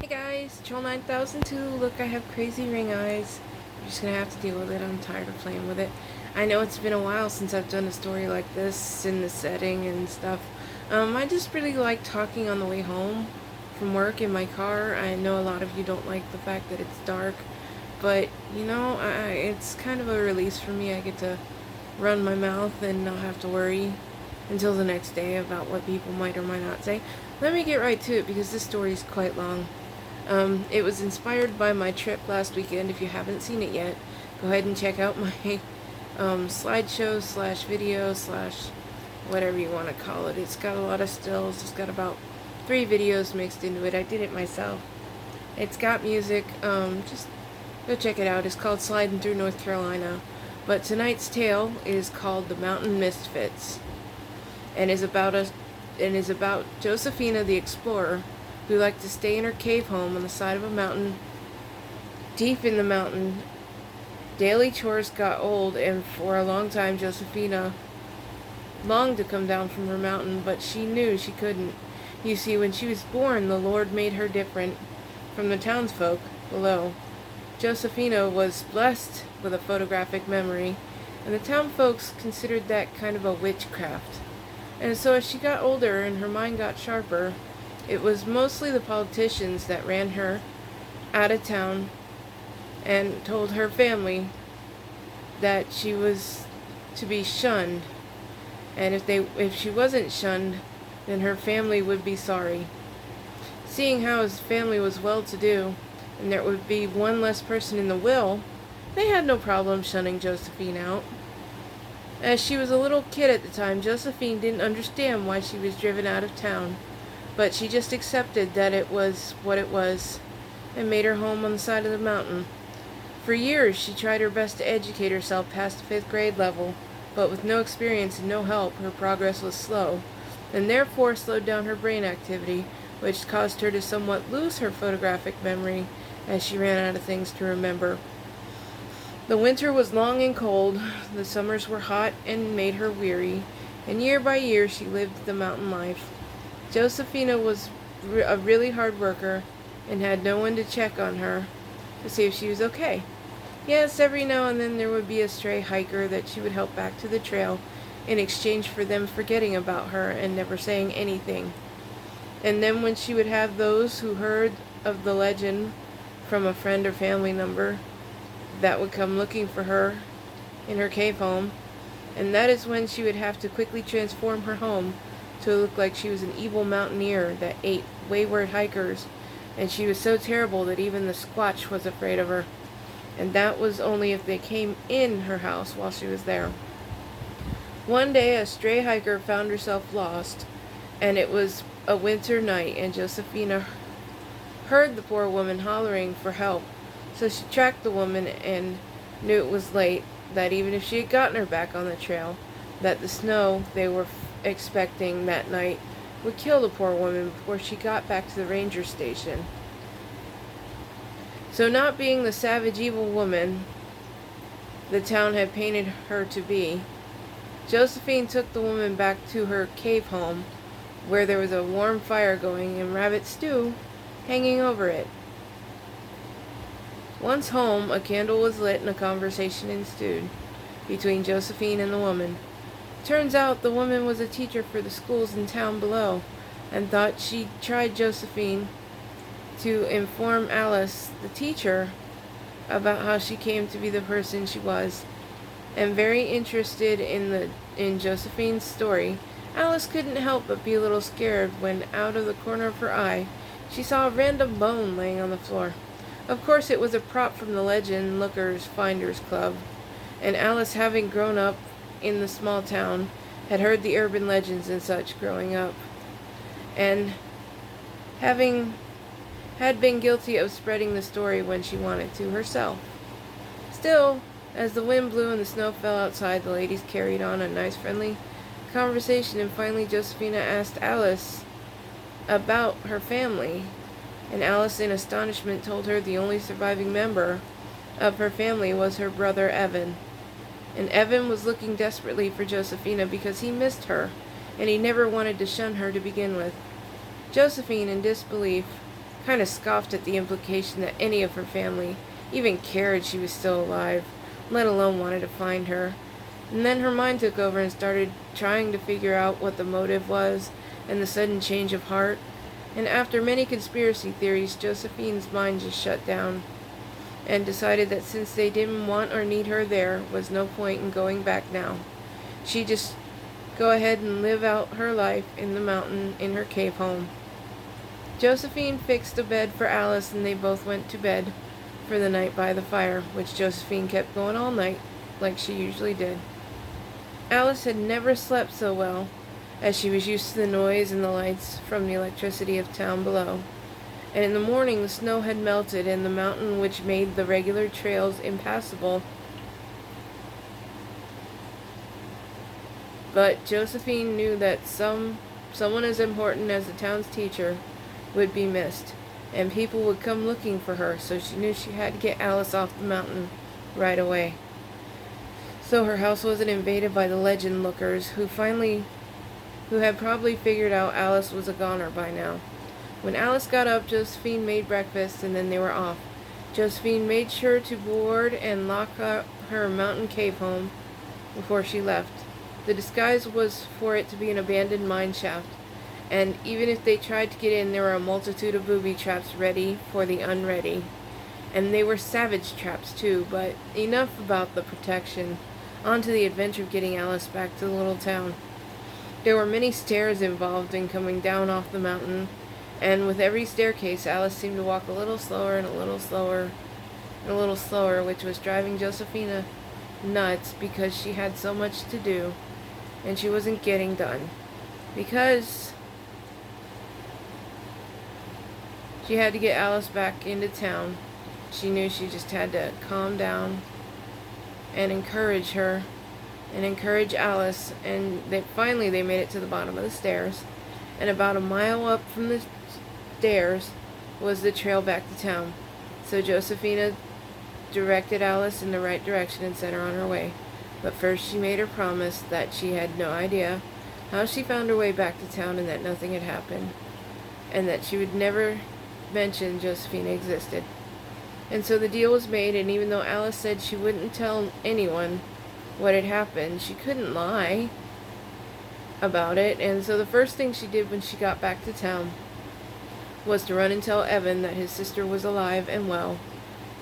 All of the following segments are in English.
Guys, Troll 9002. Look, I have crazy ring eyes. I'm just gonna have to deal with it. I'm tired of playing with it. I know it's been a while since I've done a story like this in the setting and stuff. I just really like talking on the way home from work in my car. I know a lot of you don't like the fact that it's dark, but it's kind of a release for me. I get to run my mouth and not have to worry until the next day about what people might or might not say. Let me get right to it because this story is quite long. It was inspired by my trip last weekend. If you haven't seen it yet, go ahead and check out my slideshow slash video slash whatever you want to call it. It's got a lot of stills. It's got about 3 videos mixed into it. I did it myself. It's got music. Just go check it out. It's called Sliding Through North Carolina. But tonight's tale is called The Mountain Misfits, and is about Josephina the explorer, who liked to stay in her cave home on the side of a mountain. Deep in the mountain, daily chores got old, and for a long time Josephina longed to come down from her mountain, but she knew she couldn't. You see, when she was born, the Lord made her different from the townsfolk below. Josephina was blessed with a photographic memory, and the townfolks considered that kind of a witchcraft. And so as she got older and her mind got sharper, it was mostly the politicians that ran her out of town and told her family that she was to be shunned. And if she wasn't shunned, then her family would be sorry. Seeing how his family was well-to-do, and there would be one less person in the will, they had no problem shunning Josephine out. As she was a little kid at the time, Josephine didn't understand why she was driven out of town, but she just accepted that it was what it was, and made her home on the side of the mountain. For years, she tried her best to educate herself past the 5th grade level, but with no experience and no help, her progress was slow, and therefore slowed down her brain activity, which caused her to somewhat lose her photographic memory as she ran out of things to remember. The winter was long and cold, the summers were hot and made her weary, and year by year she lived the mountain life. Josephina was a really hard worker and had no one to check on her to see if she was okay. Yes, every now and then there would be a stray hiker that she would help back to the trail in exchange for them forgetting about her and never saying anything. And then when she would have those who heard of the legend from a friend or family member that would come looking for her in her cave home, and that is when she would have to quickly transform her home to look like she was an evil mountaineer that ate wayward hikers, and she was so terrible that even the Squatch was afraid of her, and that was only if they came in her house while she was there. One day a stray hiker found herself lost, and it was a winter night, and Josephina heard the poor woman hollering for help. So she tracked the woman and knew it was late, that even if she had gotten her back on the trail, that the snow they were expecting that night would kill the poor woman before she got back to the ranger station. So not being the savage evil woman the town had painted her to be, Josephine took the woman back to her cave home, where there was a warm fire going and rabbit stew hanging over it. Once home, a candle was lit and a conversation ensued between Josephine and the woman. Turns out the woman was a teacher for the schools in town below, and thought she tried Josephine to inform Alice, the teacher, about how she came to be the person she was. And very interested in Josephine's story, Alice couldn't help but be a little scared when, out of the corner of her eye, she saw a random bone laying on the floor. Of course, it was a prop from the Legend Lookers Finders Club, and Alice, having grown up in the small town, had heard the urban legends and such growing up, and had been guilty of spreading the story when she wanted to herself. Still, as the wind blew and the snow fell outside, the ladies carried on a nice friendly conversation, and finally Josephina asked Alice about her family, and Alice in astonishment told her the only surviving member of her family was her brother Evan. And Evan was looking desperately for Josephina because he missed her, and he never wanted to shun her to begin with. Josephine, in disbelief, kind of scoffed at the implication that any of her family even cared she was still alive, let alone wanted to find her. And then her mind took over and started trying to figure out what the motive was and the sudden change of heart. And after many conspiracy theories, Josephine's mind just shut down and decided that since they didn't want or need her there was no point in going back now. She'd just go ahead and live out her life in the mountain in her cave home. Josephine fixed a bed for Alice and they both went to bed for the night by the fire, which Josephine kept going all night, like she usually did. Alice had never slept so well, as she was used to the noise and the lights from the electricity of town below. And in the morning the snow had melted and the mountain, which made the regular trails impassable. But Josephine knew that someone as important as the town's teacher would be missed, and people would come looking for her, so she knew she had to get Alice off the mountain right away. So her house wasn't invaded by the legend lookers, who had probably figured out Alice was a goner by now. When Alice got up, Josephine made breakfast, and then they were off. Josephine made sure to board and lock up her mountain cave home before she left. The disguise was for it to be an abandoned mine shaft, and even if they tried to get in, there were a multitude of booby traps ready for the unready. And they were savage traps too, but enough about the protection. On to the adventure of getting Alice back to the little town. There were many stairs involved in coming down off the mountain, and with every staircase Alice seemed to walk a little slower and a little slower and a little slower, which was driving Josephina nuts because she had so much to do and she wasn't getting done. Because she had to get Alice back into town, she knew she just had to calm down and encourage her and encourage Alice. And finally they made it to the bottom of the stairs, and about a mile up from the stairs was the trail back to town. So Josephina directed Alice in the right direction and sent her on her way. But first she made her promise that she had no idea how she found her way back to town, and that nothing had happened, and that she would never mention Josephina existed. And so the deal was made, and even though Alice said she wouldn't tell anyone what had happened, she couldn't lie about it. And so the first thing she did when she got back to town was to run and tell Evan that his sister was alive and well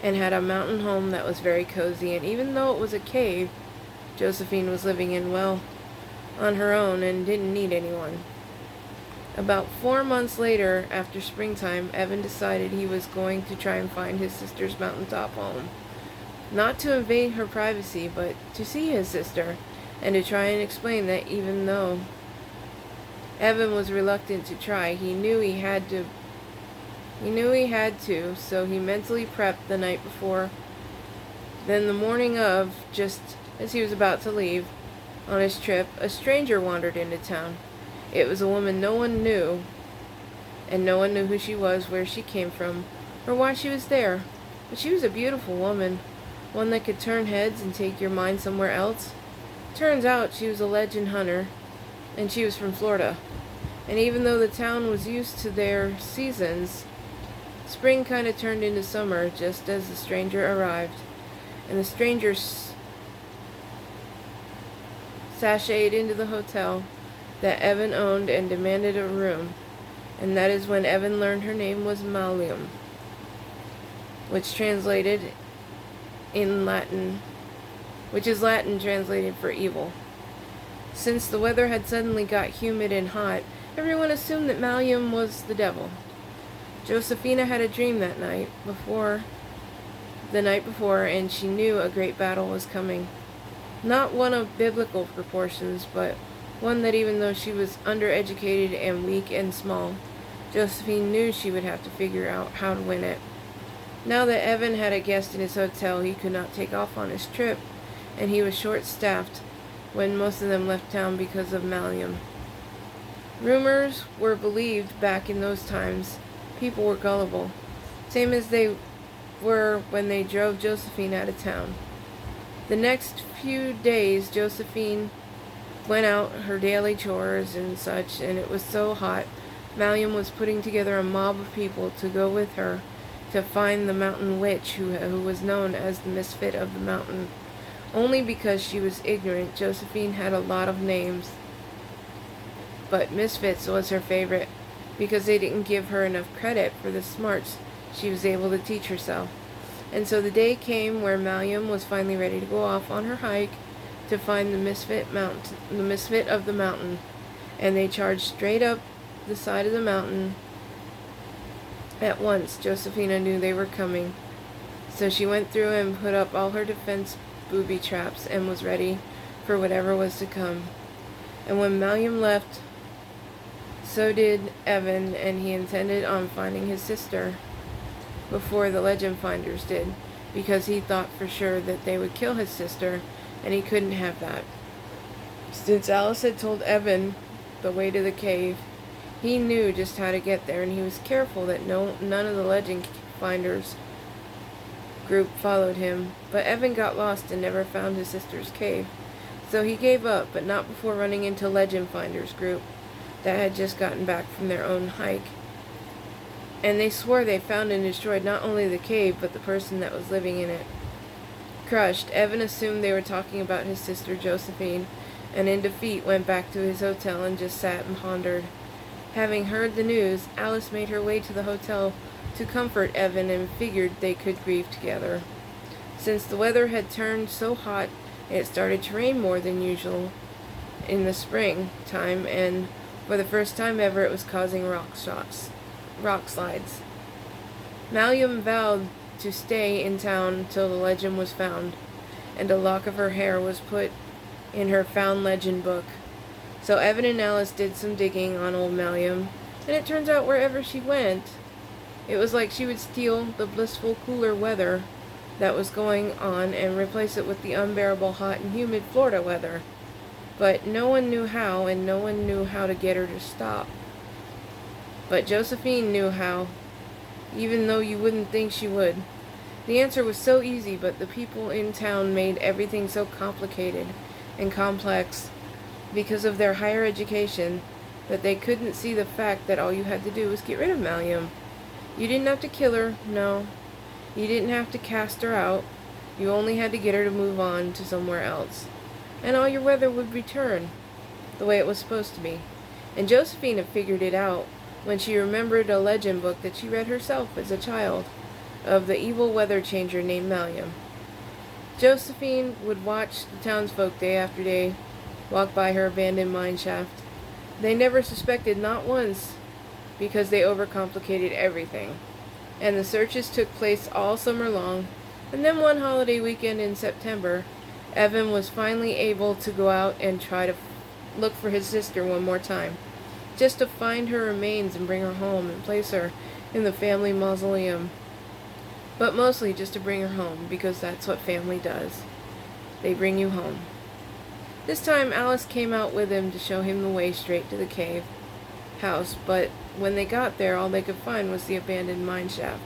and had a mountain home that was very cozy. And even though it was a cave, Josephine was living in, well, on her own and didn't need anyone. About 4 months later, after springtime, Evan decided he was going to try and find his sister's mountaintop home. Not to invade her privacy, but to see his sister, and to try and explain that even though Evan was reluctant to try, he knew he had to, so he mentally prepped the night before. Then the morning of, just as he was about to leave on his trip, a stranger wandered into town. It was a woman no one knew, and no one knew who she was, where she came from, or why she was there. But she was a beautiful woman, one that could turn heads and take your mind somewhere else. Turns out she was a legend hunter, and she was from Florida. And even though the town was used to their seasons, spring kind of turned into summer just as the stranger arrived. And the stranger sashayed into the hotel that Evan owned and demanded a room. And that is when Evan learned her name was Malium, which translated in Latin, which is Latin translated for evil. Since the weather had suddenly got humid and hot, everyone assumed that Malium was the devil. Josephina had a dream the night before, and she knew a great battle was coming. Not one of biblical proportions, but one that even though she was undereducated and weak and small, Josephine knew she would have to figure out how to win it. Now that Evan had a guest in his hotel, he could not take off on his trip, and he was short-staffed when most of them left town because of Malium. Rumors were believed back in those times. People were gullible, same as they were when they drove Josephine out of town. The next few days, Josephine went out her daily chores and such, and it was so hot Malliam was putting together a mob of people to go with her to find the mountain witch who was known as the misfit of the mountain. Only because she was ignorant, Josephine had a lot of names, but misfits was her favorite because they didn't give her enough credit for the smarts she was able to teach herself. And so the day came where Malliam was finally ready to go off on her hike to find the misfit of the mountain, and they charged straight up the side of the mountain. At once, Josephina knew they were coming, so she went through and put up all her defense booby traps and was ready for whatever was to come. And when Malliam left, so did Evan, and he intended on finding his sister before the legend finders did, because he thought for sure that they would kill his sister, and he couldn't have that. Since Alice had told Evan the way to the cave, he knew just how to get there, and he was careful that none of the legend finders group followed him. But Evan got lost and never found his sister's cave, so he gave up, but not before running into legend finders group that had just gotten back from their own hike. And they swore they found and destroyed not only the cave, but the person that was living in it. Crushed, Evan assumed they were talking about his sister Josephine, and in defeat went back to his hotel and just sat and pondered. Having heard the news, Alice made her way to the hotel to comfort Evan and figured they could grieve together. Since the weather had turned so hot, it started to rain more than usual in the spring time, and for the first time ever it was causing rock slides. Malliam vowed to stay in town till the legend was found, and a lock of her hair was put in her found legend book. So Evan and Alice did some digging on old Malliam, and it turns out wherever she went, it was like she would steal the blissful cooler weather that was going on and replace it with the unbearable hot and humid Florida weather. But no one knew how, and no one knew how to get her to stop. But Josephine knew how, even though you wouldn't think she would. The answer was so easy, but the people in town made everything so complicated and complex because of their higher education that they couldn't see the fact that all you had to do was get rid of Malliam. You didn't have to kill her, no. You didn't have to cast her out. You only had to get her to move on to somewhere else. And all your weather would return the way it was supposed to be. And Josephine had figured it out when she remembered a legend book that she read herself as a child of the evil weather changer named Malliam. Josephine would watch the townsfolk day after day walk by her abandoned mine shaft. They never suspected, not once, because they overcomplicated everything. And the searches took place all summer long, and then one holiday weekend in September, Evan was finally able to go out and try to look for his sister one more time, just to find her remains and bring her home and place her in the family mausoleum. But mostly just to bring her home, because that's what family does. They bring you home. This time Alice came out with him to show him the way straight to the cave house, but when they got there, all they could find was the abandoned mine shaft.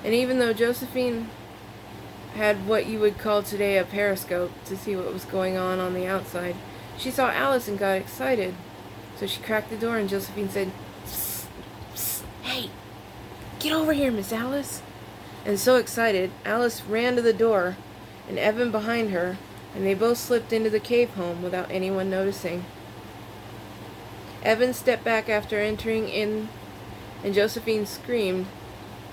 And even though Josephine had what you would call today a periscope to see what was going on the outside, she saw Alice and got excited. So she cracked the door and Josephine said, "Psst, psst, hey, get over here, Miss Alice." And so excited, Alice ran to the door, and Evan behind her, and they both slipped into the cave home without anyone noticing. Evan stepped back after entering in, and Josephine screamed,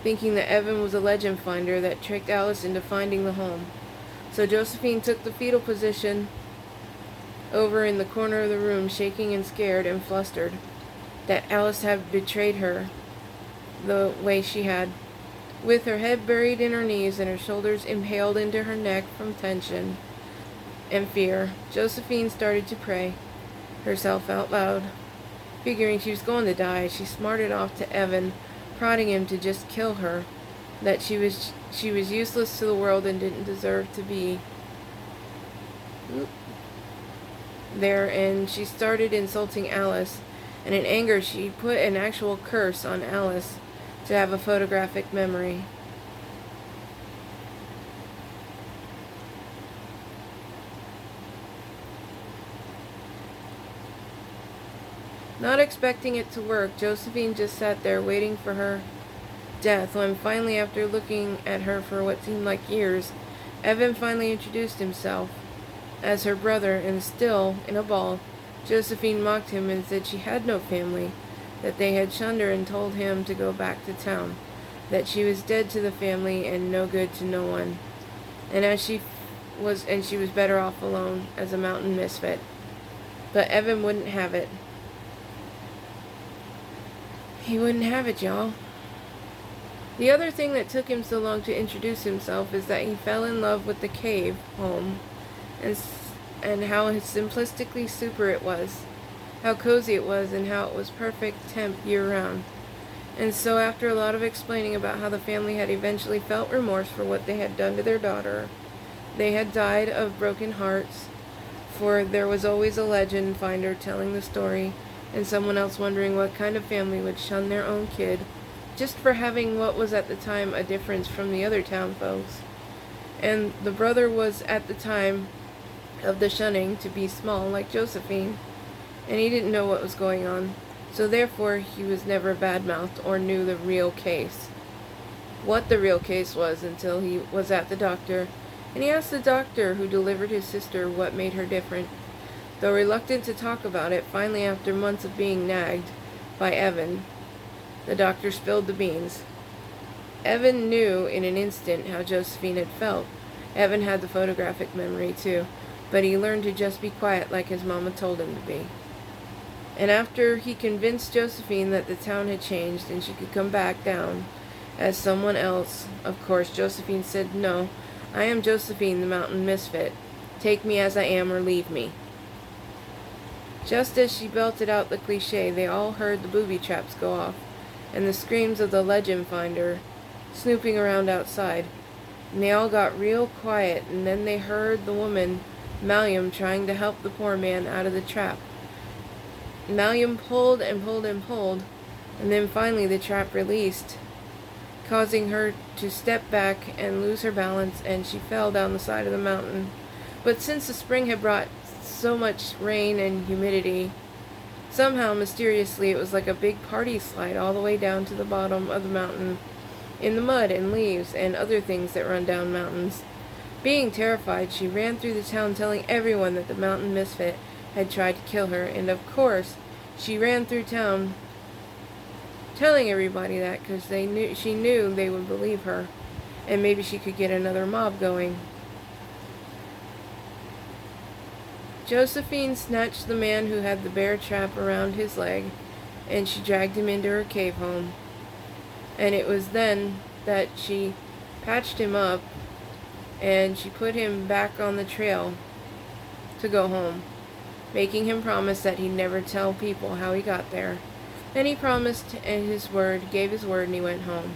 thinking that Evan was a legend finder that tricked Alice into finding the home. So Josephine took the fetal position over in the corner of the room, shaking and scared and flustered that Alice had betrayed her the way she had. With her head buried in her knees and her shoulders impaled into her neck from tension and fear, Josephine started to pray herself out loud. Figuring she was going to die, she smarted off to Evan, prodding him to just kill her, that she was useless to the world and didn't deserve to be there. And she started insulting Alice, and in anger she put an actual curse on Alice to have a photographic memory. Not expecting it to work, Josephine just sat there waiting for her death when finally, after looking at her for what seemed like years, Evan finally introduced himself as her brother, and still in a ball, Josephine mocked him and said she had no family, that they had shunned her and told him to go back to town, that she was dead to the family and no good to no one, and she was better off alone as a mountain misfit. But Evan wouldn't have it. He wouldn't have it, y'all. The other thing that took him so long to introduce himself is that he fell in love with the cave home and how simplistically super it was, how cozy it was, and how it was perfect temp year-round. And so after a lot of explaining about how the family had eventually felt remorse for what they had done to their daughter, they had died of broken hearts, for there was always a legend finder telling the story, and someone else wondering what kind of family would shun their own kid, just for having what was at the time a difference from the other town folks. And the brother was at the time of the shunning to be small like Josephine, and he didn't know what was going on, so therefore he was never bad-mouthed or knew the real case. What the real case was until he was at the doctor, and he asked the doctor who delivered his sister what made her different. Though reluctant to talk about it, finally after months of being nagged by Evan, the doctor spilled the beans. Evan knew in an instant how Josephine had felt. Evan had the photographic memory too, but he learned to just be quiet like his mama told him to be. And after he convinced Josephine that the town had changed and she could come back down as someone else, of course, Josephine said, "No, I am Josephine, the mountain misfit. Take me as I am or leave me." Just as she belted out the cliche, they all heard the booby traps go off, and the screams of the legend finder snooping around outside. And they all got real quiet, and then they heard the woman, Malliam, trying to help the poor man out of the trap. Malliam pulled and pulled and pulled, and then finally the trap released, causing her to step back and lose her balance, and she fell down the side of the mountain. But since the spring had brought so much rain and humidity, somehow, mysteriously, it was like a big party slide all the way down to the bottom of the mountain, in the mud and leaves and other things that run down mountains. Being terrified, she ran through the town telling everyone that the mountain misfit had tried to kill her, and of course, she ran through town telling everybody that because she knew they would believe her, and maybe she could get another mob going. Josephine snatched the man who had the bear trap around his leg, and she dragged him into her cave home. And it was then that she patched him up, and she put him back on the trail to go home, making him promise that he'd never tell people how he got there. And he promised, and gave his word, and he went home.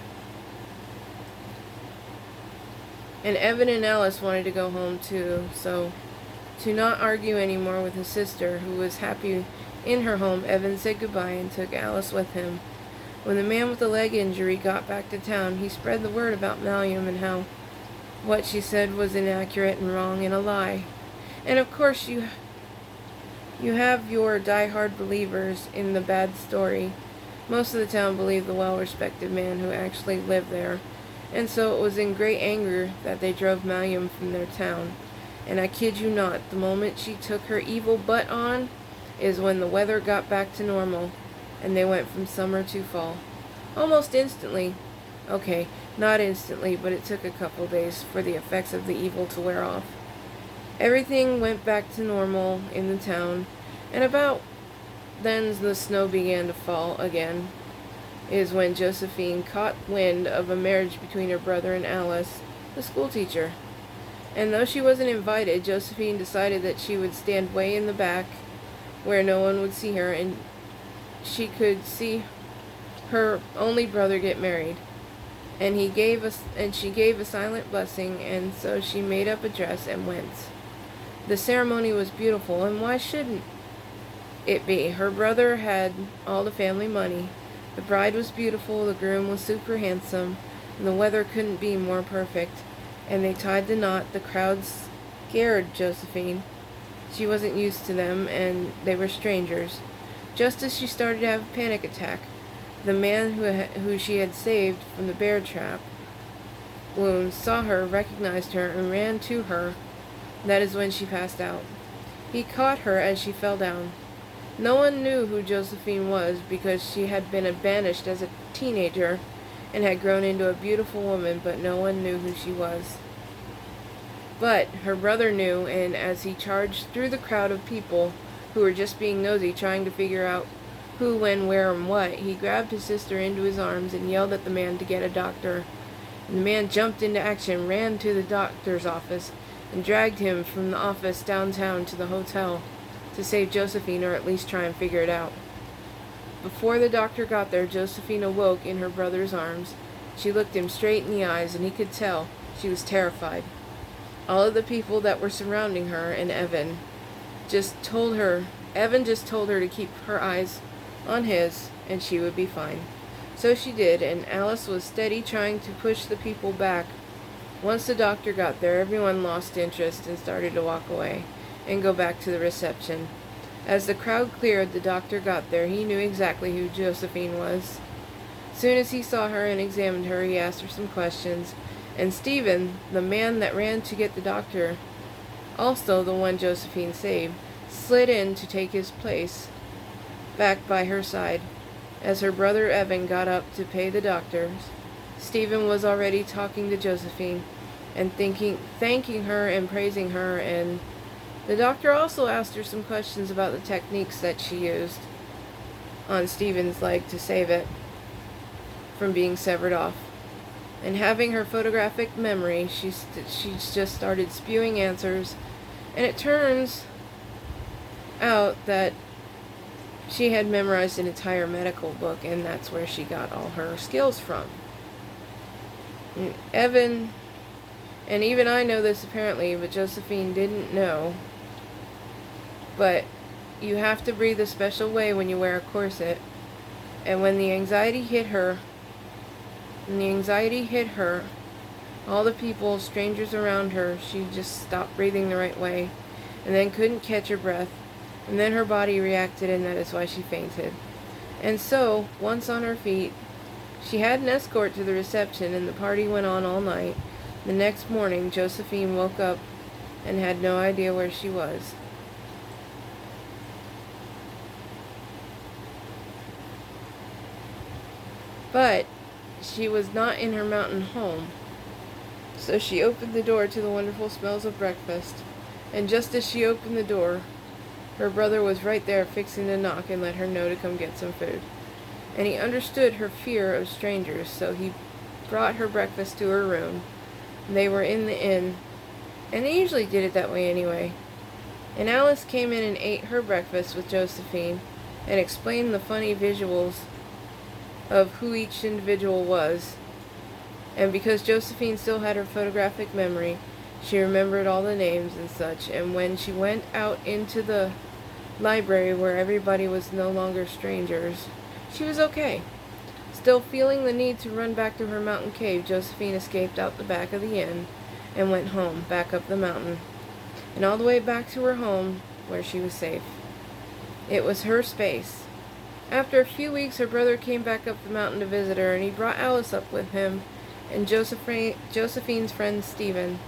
And Evan and Alice wanted to go home too, so to not argue anymore with his sister, who was happy in her home, Evan said goodbye and took Alice with him. When the man with the leg injury got back to town, he spread the word about Malliam and how what she said was inaccurate and wrong and a lie. And of course you have your die-hard believers in the bad story. Most of the town believed the well-respected man who actually lived there, and so it was in great anger that they drove Malliam from their town. And I kid you not, the moment she took her evil butt on is when the weather got back to normal, and they went from summer to fall. Almost instantly. Okay, not instantly, but it took a couple days for the effects of the evil to wear off. Everything went back to normal in the town, and about then the snow began to fall again, is when Josephine caught wind of a marriage between her brother and Alice, the schoolteacher. And though she wasn't invited, Josephine decided that she would stand way in the back where no one would see her, and she could see her only brother get married. And she gave a silent blessing, and so she made up a dress and went. The ceremony was beautiful, and why shouldn't it be? Her brother had all the family money. The bride was beautiful, the groom was super handsome, and the weather couldn't be more perfect. And they tied the knot. The crowd scared Josephine. She wasn't used to them, and they were strangers. Just as she started to have a panic attack, the man who she had saved from the bear trap wound saw her, recognized her, and ran to her. That is when she passed out. He caught her as she fell down. No one knew who Josephine was because she had been banished as a teenager and had grown into a beautiful woman, but no one knew who she was. But her brother knew, and as he charged through the crowd of people who were just being nosy, trying to figure out who, when, where, and what, he grabbed his sister into his arms and yelled at the man to get a doctor. And the man jumped into action, ran to the doctor's office, and dragged him from the office downtown to the hotel to save Josephine, or at least try and figure it out. Before the doctor got there, Josephine awoke in her brother's arms. She looked him straight in the eyes, and he could tell she was terrified. All of the people that were surrounding her and Evan just told her to keep her eyes on his, and she would be fine. So she did, and Alice was steady trying to push the people back. Once the doctor got there, everyone lost interest and started to walk away and go back to the reception. As the crowd cleared, the doctor got there. He knew exactly who Josephine was. Soon as he saw her and examined her, he asked her some questions, and Stephen, the man that ran to get the doctor, also the one Josephine saved, slid in to take his place back by her side. As her brother Evan got up to pay the doctor, Stephen was already talking to Josephine and thanking her and praising her, and the doctor also asked her some questions about the techniques that she used on Stephen's leg to save it from being severed off. And having her photographic memory, she just started spewing answers, and it turns out that she had memorized an entire medical book, and that's where she got all her skills from. And Evan, and even I know this apparently, but Josephine didn't know, but you have to breathe a special way when you wear a corset. And when the anxiety hit her, all the people, strangers around her, she just stopped breathing the right way and then couldn't catch her breath. And then her body reacted, and that is why she fainted. And so, once on her feet, she had an escort to the reception, and the party went on all night. The next morning, Josephine woke up and had no idea where she was. But she was not in her mountain home. So she opened the door to the wonderful smells of breakfast. And just as she opened the door, her brother was right there fixing to knock and let her know to come get some food. And he understood her fear of strangers, so he brought her breakfast to her room. They were in the inn, and they usually did it that way anyway. And Alice came in and ate her breakfast with Josephine and explained the funny visuals of who each individual was. And because Josephine still had her photographic memory, she remembered all the names and such. And when she went out into the library where everybody was no longer strangers, she was okay. Still feeling the need to run back to her mountain cave, Josephine escaped out the back of the inn and went home, back up the mountain, and all the way back to her home where she was safe. It was her space. After a few weeks, her brother came back up the mountain to visit her, and he brought Alice up with him and Josephine's friend Stephen.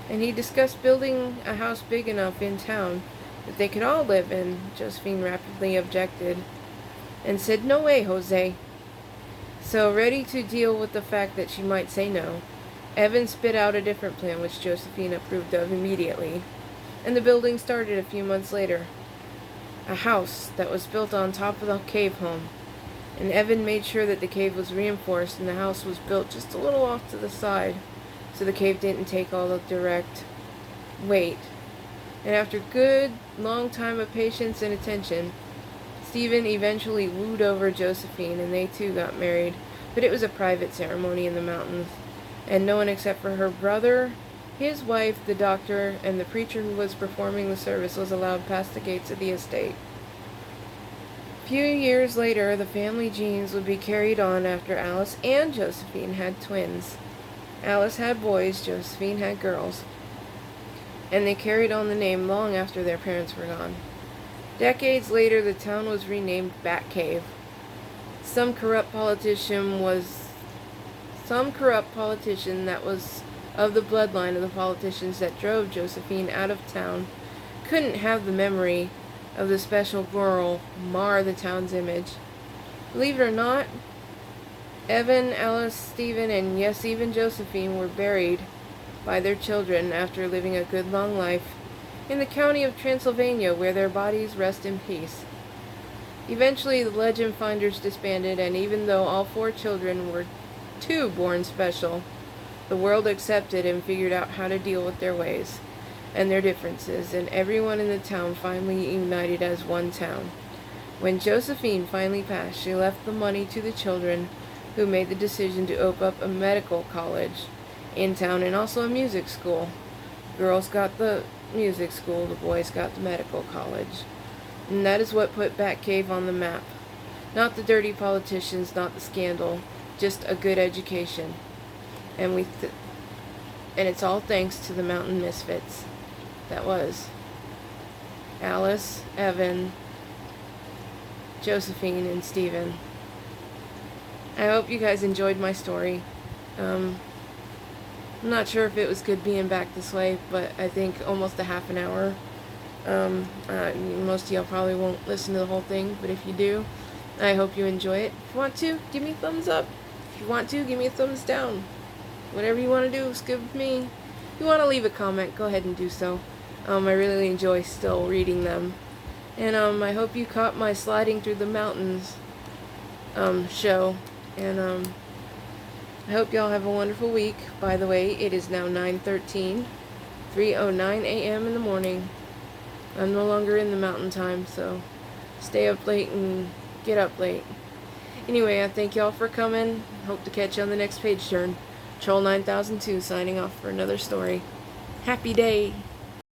And he discussed building a house big enough in town that they could all live in. Josephine rapidly objected and said, "No way, Jose." So, ready to deal with the fact that she might say no, Evan spit out a different plan which Josephine approved of immediately, and the building started a few months later. A house that was built on top of the cave home, and Evan made sure that the cave was reinforced and the house was built just a little off to the side so the cave didn't take all the direct weight. And after a good long time of patience and attention, Stephen eventually wooed over Josephine, and they too got married, but it was a private ceremony in the mountains, and no one except for her brother, his wife, the doctor, and the preacher who was performing the service was allowed past the gates of the estate. A few years later, the family genes would be carried on after Alice and Josephine had twins. Alice had boys, Josephine had girls, and they carried on the name long after their parents were gone. Decades later, the town was renamed Bat Cave. Some corrupt politician that was of the bloodline of the politicians that drove Josephine out of town couldn't have the memory of the special girl mar the town's image. Believe it or not, Evan, Alice, Stephen, and yes, even Josephine were buried by their children after living a good long life in the county of Transylvania, where their bodies rest in peace. Eventually, the legend finders disbanded, and even though all 4 children were too born special, the world accepted and figured out how to deal with their ways and their differences, and everyone in the town finally united as one town. When Josephine finally passed, she left the money to the children, who made the decision to open up a medical college in town and also a music school. Girls got the music school, the boys got the medical college. And that is what put Batcave on the map. Not the dirty politicians, not the scandal, just a good education. And it's all thanks to the Mountain Misfits. That was Alice, Evan, Josephine, and Stephen. I hope you guys enjoyed my story. I'm not sure if it was good being back this way, but I think almost a half an hour. Most of y'all probably won't listen to the whole thing, but if you do, I hope you enjoy it. If you want to, give me a thumbs up. If you want to, give me a thumbs down. Whatever you want to do, skip with me. If you want to leave a comment, go ahead and do so. I really enjoy still reading them. And I hope you caught my sliding through the mountains show. And I hope y'all have a wonderful week. By the way, it is now 9:13, 3:09 a.m. in the morning. I'm no longer in the mountain time, so stay up late and get up late. Anyway, I thank y'all for coming. Hope to catch you on the next page turn. Troll 9002 signing off for another story. Happy day!